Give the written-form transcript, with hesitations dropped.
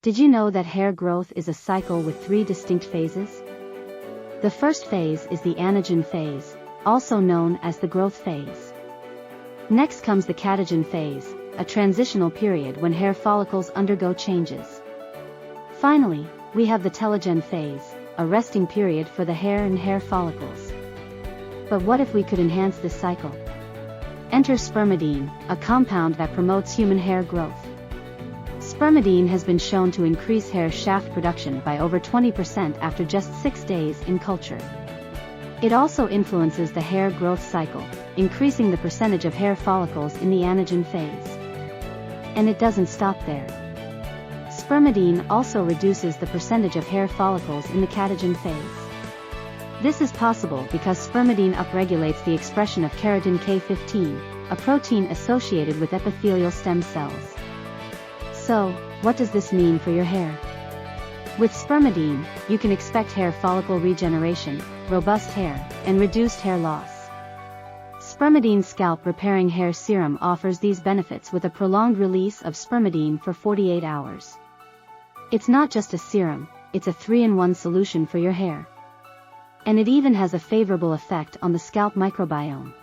Did you know that hair growth is a cycle with 3 distinct phases? The first phase is the anagen phase, also known as the growth phase. Next comes the catagen phase, a transitional period when hair follicles undergo changes. Finally, we have the telogen phase, a resting period for the hair and hair follicles. But what if we could enhance this cycle? Enter spermidine, a compound that promotes human hair growth. Spermidine has been shown to increase hair shaft production by over 20% after just 6 days in culture. It also influences the hair growth cycle, increasing the percentage of hair follicles in the anagen phase. And it doesn't stop there. Spermidine also reduces the percentage of hair follicles in the catagen phase. This is possible because spermidine upregulates the expression of keratin K15, a protein associated with epithelial stem cells. So, what does this mean for your hair? With spermidine, you can expect hair follicle regeneration, robust hair, and reduced hair loss. Spermidine scalp repairing hair serum offers these benefits with a prolonged release of spermidine for 48 hours. It's not just a serum, it's a 3-in-1 solution for your hair. And it even has a favorable effect on the scalp microbiome.